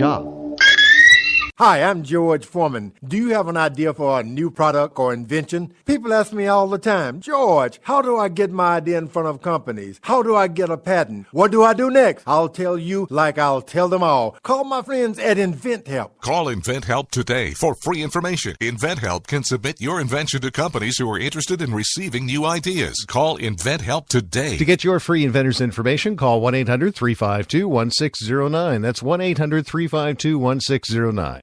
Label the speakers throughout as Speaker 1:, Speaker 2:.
Speaker 1: job.
Speaker 2: Hi, I'm George Foreman. Do you have an idea for a new product or invention? People ask me all the time, George, how do I get my idea in front of companies? How do I get a patent? What do I do next? I'll tell you like I'll tell them all. Call my friends at InventHelp.
Speaker 3: Call InventHelp today for free information. InventHelp can submit your invention to companies who are interested in receiving new ideas. Call InventHelp today.
Speaker 1: To get your free inventor's information, call 1-800-352-1609. That's 1-800-352-1609.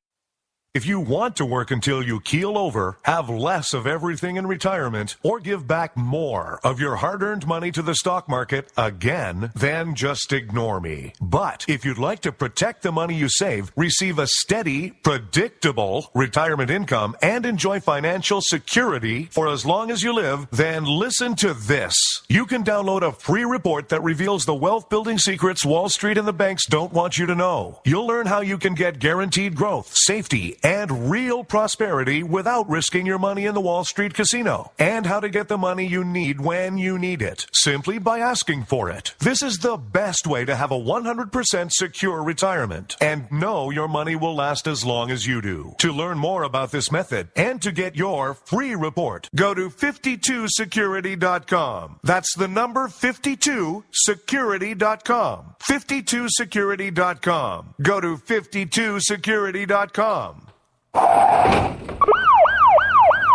Speaker 4: If you want to work until you keel over, have less of everything in retirement, or give back more of your hard-earned money to the stock market again, then just ignore me. But if you'd like to protect the money you save, receive a steady, predictable retirement income, and enjoy financial security for as long as you live, then listen to this. You can download a free report that reveals the wealth-building secrets Wall Street and the banks don't want you to know. You'll learn how you can get guaranteed growth, safety, and real prosperity without risking your money in the Wall Street casino, and how to get the money you need when you need it, simply by asking for it. This is the best way to have a 100% secure retirement and know your money will last as long as you do. To learn more about this method and to get your free report, go to 52security.com. That's the number 52security.com. 52security.com. Go to 52security.com.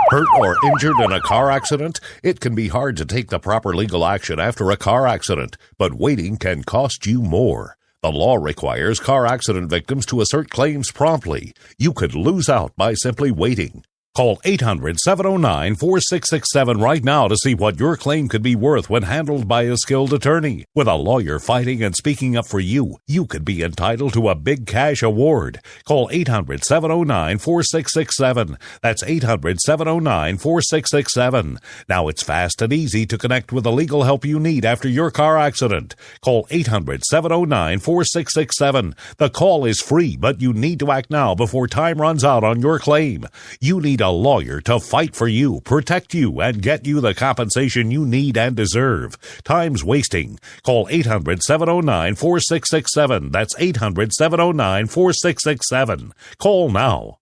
Speaker 5: Hurt or injured in a car accident? It can be hard to take the proper legal action after a car accident, but waiting can cost you more. The law requires car accident victims to assert claims promptly. You could lose out by simply waiting. Call 800-709-4667 right now to see what your claim could be worth when handled by a skilled attorney. With a lawyer fighting and speaking up for you, you could be entitled to a big cash award. Call 800-709-4667. That's 800-709-4667. Now it's fast and easy to connect with the legal help you need after your car accident. Call 800-709-4667. The call is free, but you need to act now before time runs out on your claim. You need a lawyer to fight for you, protect you, and get you the compensation you need and deserve. Time's wasting. Call 800-709-4667. That's 800-709-4667. Call now.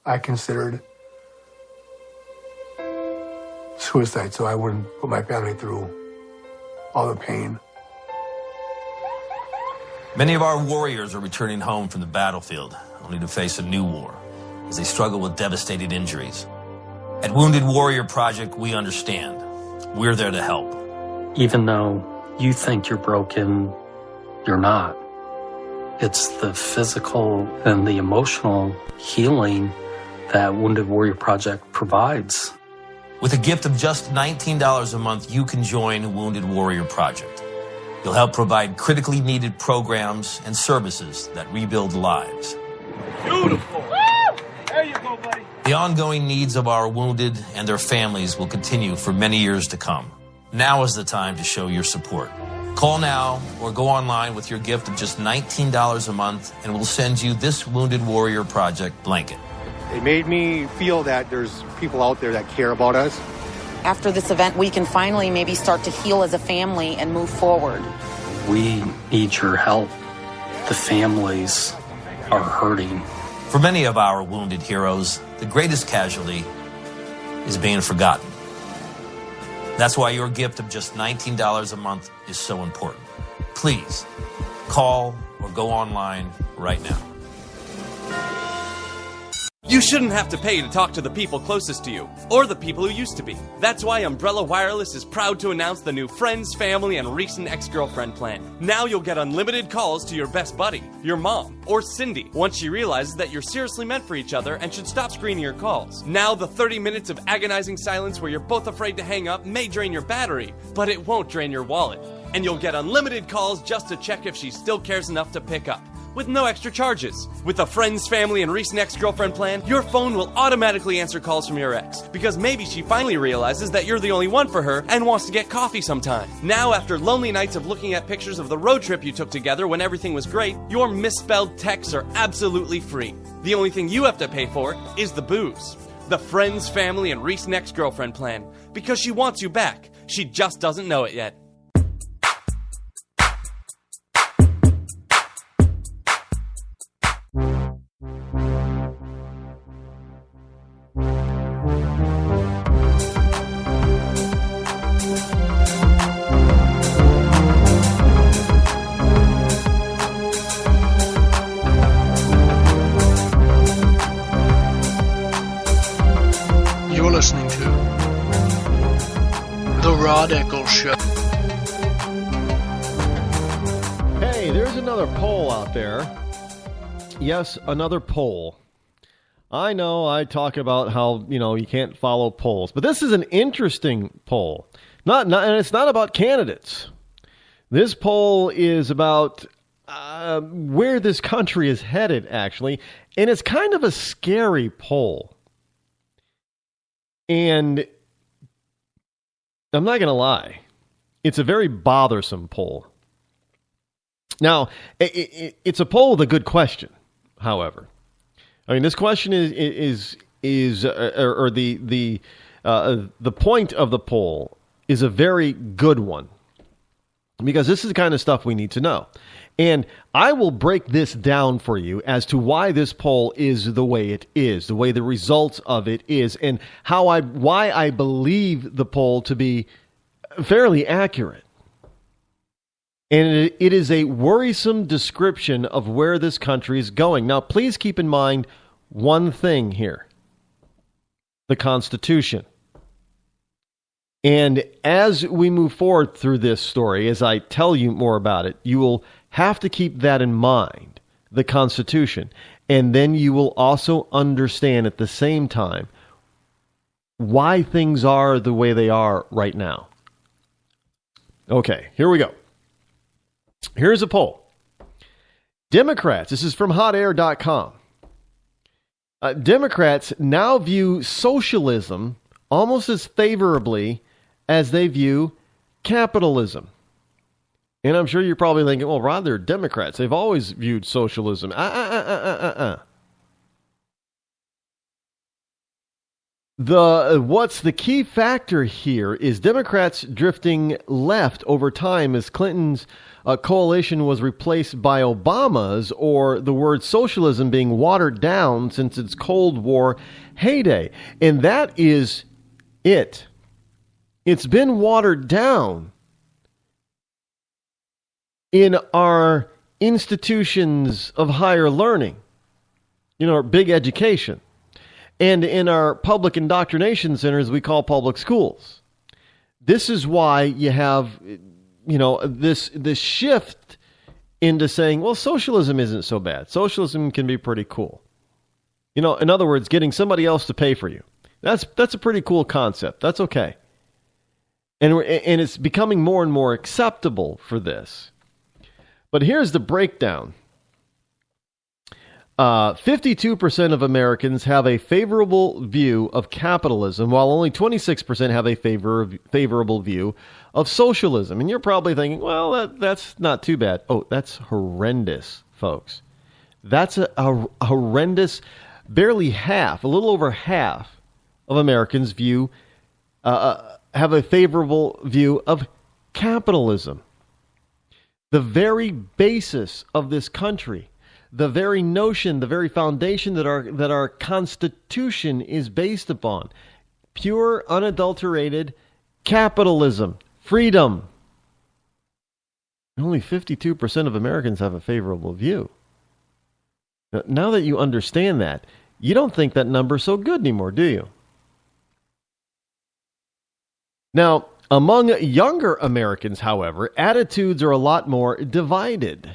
Speaker 6: I considered suicide so I wouldn't put my family through all the pain.
Speaker 7: Many of our warriors are returning home from the battlefield, only to face a new war as they struggle with devastating injuries. At Wounded Warrior Project, we understand. We're there to help.
Speaker 8: Even though you think you're broken, you're not. It's the physical and the emotional healing that Wounded Warrior Project provides.
Speaker 7: With a gift of just $19 a month, you can join Wounded Warrior Project. You'll help provide critically needed programs and services that rebuild lives.
Speaker 9: Beautiful. There you go, buddy.
Speaker 7: The ongoing needs of our wounded and their families will continue for many years to come. Now is the time to show your support. Call now or go online with your gift of just $19 a month and we'll send you this Wounded Warrior Project blanket.
Speaker 10: It made me feel that there's people out there that care about us.
Speaker 11: After this event, we can finally maybe start to heal as a family and move forward.
Speaker 8: We need your help. The families are hurting.
Speaker 7: For many of our wounded heroes, the greatest casualty is being forgotten. That's why your gift of just $19 a month is so important. Please call or go online right now.
Speaker 12: You shouldn't have to pay to talk to the people closest to you, or the people who used to be. That's why Umbrella Wireless is proud to announce the new Friends, Family, and Recent Ex-Girlfriend plan. Now you'll get unlimited calls to your best buddy, your mom, or Cindy, once she realizes that you're seriously meant for each other and should stop screening your calls. Now the 30 minutes of agonizing silence where you're both afraid to hang up may drain your battery, but it won't drain your wallet. And you'll get unlimited calls just to check if she still cares enough to pick up, with no extra charges. With the Friends, Family, and Recent Ex-Girlfriend plan, your phone will automatically answer calls from your ex, because maybe she finally realizes that you're the only one for her and wants to get coffee sometime. Now, after lonely nights of looking at pictures of the road trip you took together when everything was great, your misspelled texts are absolutely free. The only thing you have to pay for is the booze. The Friends, Family, and Recent Ex-Girlfriend plan, because she wants you back. She just doesn't know it yet.
Speaker 13: Rod Eccles Show.
Speaker 14: Hey, there's another poll out there. Yes, another poll. I know I talk about how, you can't follow polls, but this is an interesting poll. And it's not about candidates. This poll is about where this country is headed, actually, and it's kind of a scary poll. And I'm not going to lie, it's a very bothersome poll. Now, it's a poll with a good question, however. I mean, this question is the point of the poll is a very good one, because this is the kind of stuff we need to know. And I will break this down for you as to why this poll is the way it is, the way the results of it is, and why I believe the poll to be fairly accurate. And it is a worrisome description of where this country is going. Now, please keep in mind one thing here: the Constitution. And as we move forward through this story, as I tell you more about it, you will have to keep that in mind, the Constitution. And then you will also understand at the same time why things are the way they are right now. Okay, here we go. Here's a poll. Democrats, this is from hotair.com. Democrats now view socialism almost as favorably as they view capitalism. And I'm sure you're probably thinking, well, Rod, they're Democrats. They've always viewed socialism. What's the key factor here is Democrats drifting left over time as Clinton's coalition was replaced by Obama's, or the word socialism being watered down since its Cold War heyday. And that is it. It's been watered down in our institutions of higher learning, our big education, and in our public indoctrination centers we call public schools. This is why you have, this shift into saying, well, socialism isn't so bad. Socialism can be pretty cool. In other words, getting somebody else to pay for you. That's a pretty cool concept. That's okay. And it's becoming more and more acceptable for this. But here's the breakdown. 52% of Americans have a favorable view of capitalism, while only 26% have a favorable view of socialism. And you're probably thinking, well, that's not too bad. Oh, that's horrendous, folks. That's a horrendous, barely half, a little over half of Americans have a favorable view of capitalism. The very basis of this country, the very notion, the very foundation that our Constitution is based upon, pure, unadulterated capitalism, freedom. Only 52% of Americans have a favorable view. Now that you understand that, you don't think that number's so good anymore, do you? Now, among younger Americans, however, attitudes are a lot more divided.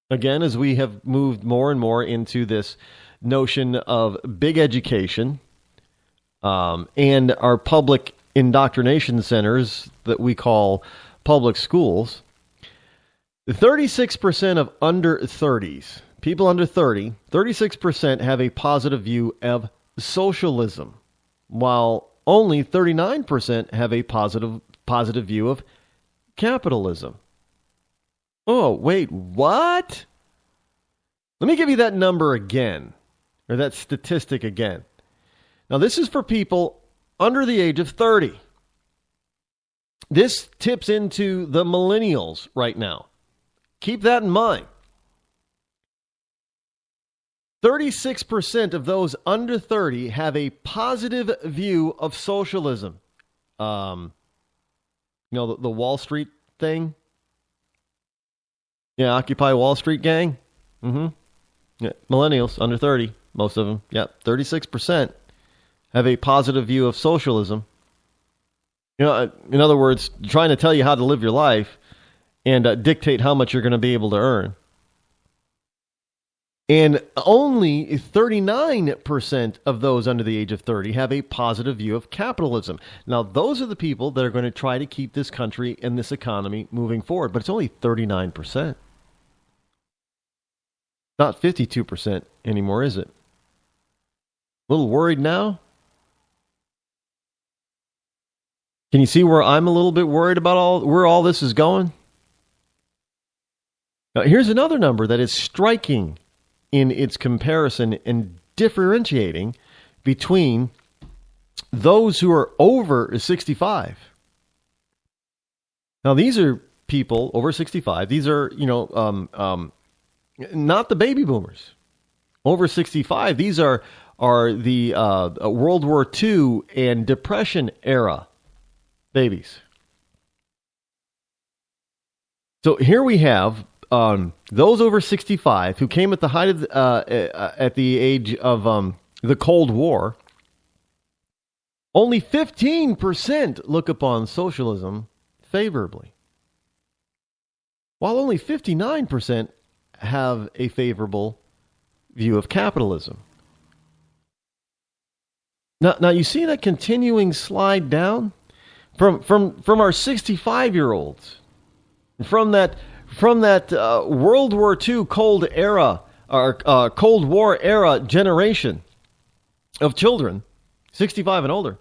Speaker 14: Again, as we have moved more and more into this notion of big education and our public indoctrination centers that we call public schools, 36% of under 30s, people under 30, 36% have a positive view of socialism, while only 39% have a positive view of capitalism. Oh, wait, what? Let me give you that number again, or that statistic again. Now, this is for people under the age of 30. This tips into the millennials right now. Keep that in mind. 36% of those under 30 have a positive view of socialism. The Wall Street thing? Yeah, Occupy Wall Street gang? Mm-hmm. Yeah, millennials, under 30, most of them. Yeah, 36% have a positive view of socialism. In other words, trying to tell you how to live your life and dictate how much you're going to be able to earn. And only 39% of those under the age of 30 have a positive view of capitalism. Now, those are the people that are going to try to keep this country and this economy moving forward. But it's only 39%. Not 52% anymore, is it? A little worried now? Can you see where I'm a little bit worried about where all this is going? Now, here's another number that is striking in its comparison and differentiating between those who are over 65. Now, these are people over 65. These are, not the baby boomers. Over 65, these are the World War II and Depression era babies. So here we have those over 65 who came at the height of at the age of the Cold War. Only 15% look upon socialism favorably, while only 59% have a favorable view of capitalism. Now you see that continuing slide down from our 65-year-olds, from that World War II Cold War era generation of children, 65 and older.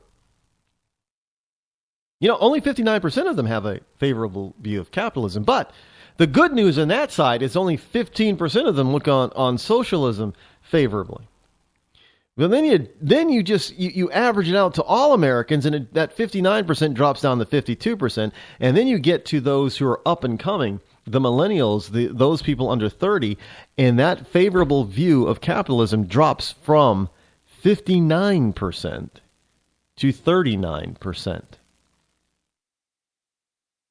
Speaker 14: Only 59% of them have a favorable view of capitalism. But the good news on that side is only 15% of them look on socialism favorably. Well, then you average it out to all Americans, and that 59% drops down to 52%, and then you get to those who are up and coming, the millennials, those people under 30, and that favorable view of capitalism drops from 59% to 39%.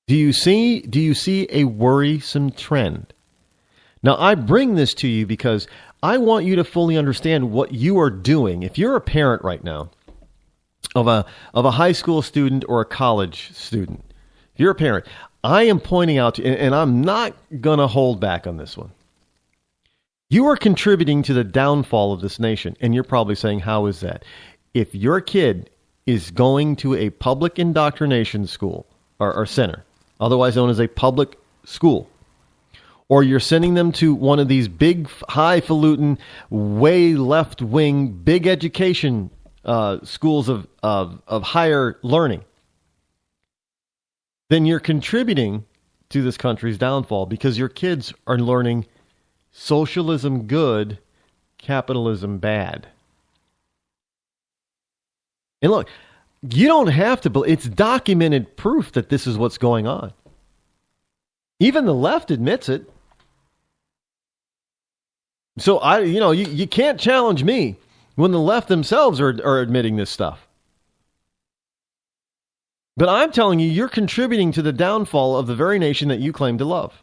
Speaker 14: Do you see a worrisome trend? Now, I bring this to you because I want you to fully understand what you are doing. If you're a parent right now of a high school student or a college student, if you're a parent, I am pointing out to you, and I'm not going to hold back on this one. You are contributing to the downfall of this nation, and you're probably saying, how is that? If your kid is going to a public indoctrination school or center, otherwise known as a public school, or you're sending them to one of these big, highfalutin, way left-wing, big education schools of higher learning, then you're contributing to this country's downfall because your kids are learning socialism good, capitalism bad. And look, you don't have to believe, it's documented proof that this is what's going on. Even the left admits it. So you can't challenge me when the left themselves are admitting this stuff. But I'm telling you, you're contributing to the downfall of the very nation that you claim to love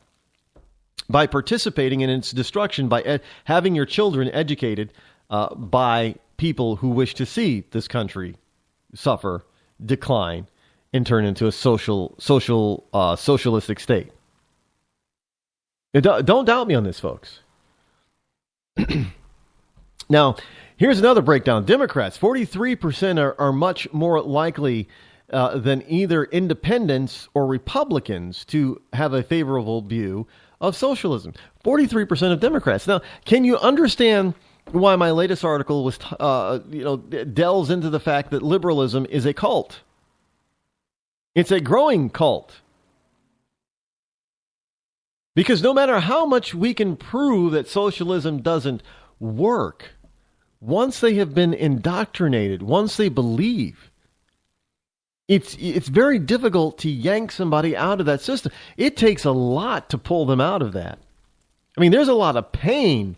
Speaker 14: by participating in its destruction, by having your children educated by people who wish to see this country suffer, decline, and turn into a socialistic state. Don't doubt me on this, folks. Now, here's another breakdown. Democrats, 43% are much more likely than either independents or Republicans to have a favorable view of socialism. 43% of Democrats. Now, can you understand why my latest article was, delves into the fact that liberalism is a cult? It's a growing cult. Because no matter how much we can prove that socialism doesn't work, once they have been indoctrinated, once they believe, it's very difficult to yank somebody out of that system. It takes a lot to pull them out of that. I mean, there's a lot of pain